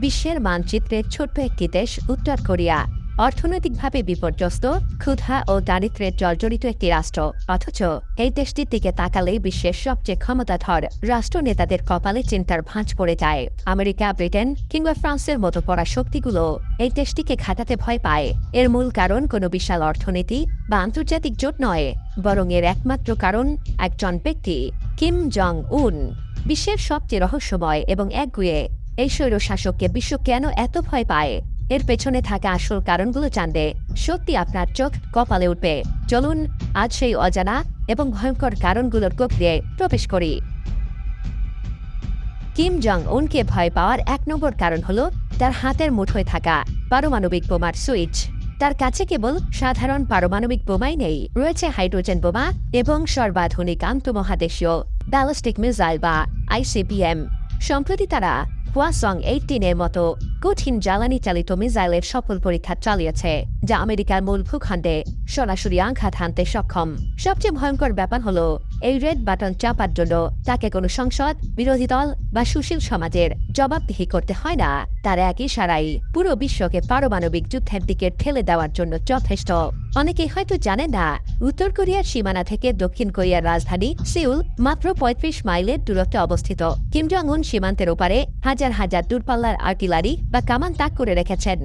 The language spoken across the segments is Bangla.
বিশ্বের মানচিত্রের ছোট্ট একটি দেশ উত্তর কোরিয়া অর্থনৈতিকভাবে বিপর্যস্ত, ক্ষুধা ও দারিদ্র্যের জর্জরিত একটি রাষ্ট্র। অথচ এই দেশটির দিকে তাকালেই বিশ্বের সবচেয়ে ক্ষমতাধর রাষ্ট্রনেতাদের কপালে চিন্তার ভাঁজ পড়ে যায়। আমেরিকা, ব্রিটেন কিংবা ফ্রান্সের মতো পরাশক্তিগুলো এই দেশটিকে ঘাটাতে ভয় পায়। এর মূল কারণ কোনো বিশাল অর্থনীতি বা আন্তর্জাতিক জোট নয়, বরং এর একমাত্র কারণ একজন ব্যক্তি, কিম জং উন। বিশ্বের সবচেয়ে রহস্যময় এবং একগুঁয়ে এই স্বৈরশাসককে বিশ্ব কেন এত ভয় পায়, এর পেছনে থাকা আসল কারণগুলো জানতে সত্যি আপনার চোখ কপালে উঠবে। চলুন আজ সেই অজানা এবং ভয়ঙ্কর কারণগুলোর গভীরে প্রবেশ করি। কিম জং উনকে ভয় পাওয়ার ১ নম্বর কারণ হলো তার হাতের মুঠোয় থাকা পারমাণবিক বোমার সুইচ। তার কাছে কেবল সাধারণ পারমাণবিক বোমাই নেই, রয়েছে হাইড্রোজেন বোমা এবং সর্বাধুনিক আন্তঃমহাদেশীয় ব্যালিস্টিক মিসাইল বা ICBM। সম্প্রতি তারা Hwasong-18 এর মতো কঠিন জ্বালানি চালিত মিসাইলের সফল পরীক্ষা চালিয়েছে, যা আমেরিকার মূল ভূখণ্ডে সরাসরি আঘাত হানতে সক্ষম। সবচেয়ে ভয়ঙ্কর ব্যাপার হলো এই রেড বাটন চাপার জন্য তাকে কোনো সংসদ, বিরোধী দল বা সুশীল সমাজের জবাবদিহি করতে হয় না। তার একই সারাই পুরো বিশ্বকে পারমাণবিক যুদ্ধের দিকে ঠেলে দেওয়ার জন্য যথেষ্ট। অনেকেই হয়তো জানেন না, উত্তর কোরিয়ার সীমানা থেকে দক্ষিণ কোরিয়ার রাজধানী সিউল মাত্র ৩৫ মাইলের দূরত্বে অবস্থিত। কিম জং উন সীমান্তের ওপারে হাজার হাজার দূরপাল্লার আর্টিলারি বা কামান তাক করে রেখেছেন।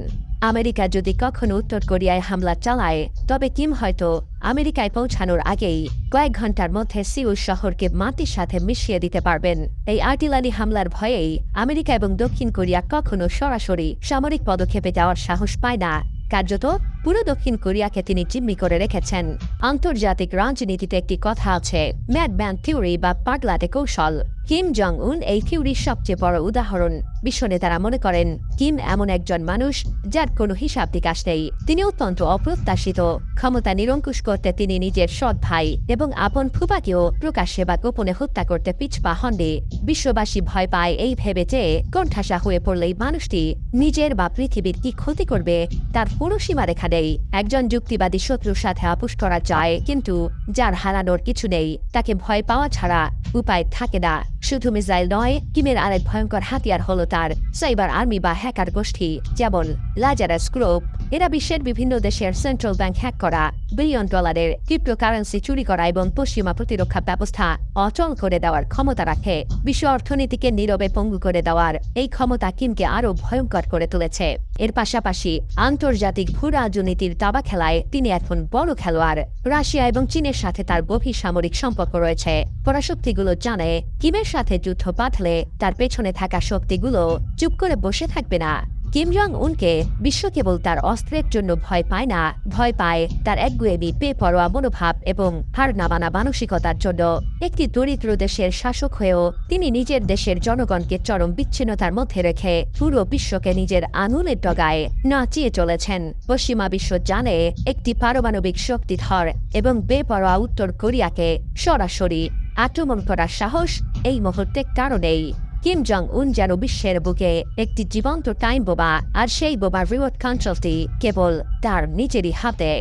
আমেরিকা যদি কখনো উত্তর কোরিয়ায় হামলা চালায়, তবে কিম হয়তো আমেরিকায় পৌঁছানোর আগেই কয়েক ঘন্টার মধ্যে সিউল শহরকে মাটির সাথে মিশিয়ে দিতে পারবেন। এই আর্টিলারি হামলার ভয়েই আমেরিকা এবং দক্ষিণ কোরিয়া কখনো সরাসরি সামরিক পদক্ষেপে যাওয়ার সাহস পায় না। কার্যত পুরো দক্ষিণ কোরিয়াকে তিনি জিম্মি করে রেখেছেন। আন্তর্জাতিক রাজনীতিতে একটি কথা আছে, ম্যাডম্যান থিওরি বা পাগলাটে কৌশল। কিম জং উন এই থিওরির সবচেয়ে বড় উদাহরণ। বিশ্বনেতারা মনে করেন কিম এমন একজন মানুষ যার কোনো হিসাব নিকাশ নেই। তিনি অত্যন্ত অপ্রত্যাশিত। ক্ষমতা নিরঙ্কুশ করতে তিনি নিজের সৎ ভাই এবং আপন ফুফাকেও প্রকাশ্যে বা গোপনে হত্যা করতে পিছপা হননি। বিশ্ববাসী ভয় পায় এই ভেবে যে কোণঠাসা হয়ে পড়লেই মানুষটি নিজের বা পৃথিবীর কি ক্ষতি করবে তার কোনো সীমারেখা নেই। একজন যুক্তিবাদী শত্রুর সাথে আপোষ করা যায়, কিন্তু যার হারানোর কিছু নেই তাকে ভয় পাওয়া ছাড়া উপায় থাকে না। শুধু মিসাইল নয়, কিমের আরেক ভয়ঙ্কর হাতিয়ার হলো তার সাইবার আর্মি বা হ্যাকার গোষ্ঠী, যেমন লাজারাস গ্রুপ। এরা বিশ্বের বিভিন্ন দেশের সেন্ট্রাল ব্যাংক হ্যাক করা, বিলিয়ন ডলারের ক্রিপ্টোকারেন্সি চুরি করা এবং পশ্চিমা প্রতিরক্ষা ব্যবস্থা অচল করে দেওয়ার ক্ষমতা রাখে। বিশ্ব অর্থনীতিকে নীরবে পঙ্গু করে দেওয়ার এই ক্ষমতা কিমকে আরও ভয়ঙ্কর করে তুলেছে। এর পাশাপাশি আন্তর্জাতিক ভূ রাজনীতির দাবা খেলায় তিনি এখন বড় খেলোয়াড়। রাশিয়া এবং চীনের সাথে তার গভীর সামরিক সম্পর্ক রয়েছে। পরাশক্তিগুলো জানে কিমের সাথে যুদ্ধ বাঁধলে তার পেছনে থাকা শক্তিগুলো চুপ করে বসে থাকবে না। কিম জং উনকে বিশ্ব কেবল তার অস্ত্রের জন্য ভয় পায় না, ভয় পায় তার একগুঁয়েমি, বেপরোয়া মনোভাব এবং হার না মানা মানসিকতার জন্য। একটি দরিদ্র দেশের শাসক হয়েও তিনি নিজের দেশের জনগণকে চরম বিচ্ছিন্নতার মধ্যে রেখে পুরো বিশ্বকে নিজের আঙুলের ডগায় নাচিয়ে চলেছেন। পশ্চিমা বিশ্ব জানে একটি পারমাণবিক শক্তিধর এবং বেপরোয়া উত্তর কোরিয়াকে সরাসরি আক্রমণ করার সাহস এই মুহূর্তে কারো নেই। কিম জং উন যেন বিশ্বের বুকে একটি জীবন্ত টাইম বোমা, আর সেই বোমার রিমোট কন্ট্রোলটি কেবল তার নিজেরই হাতে।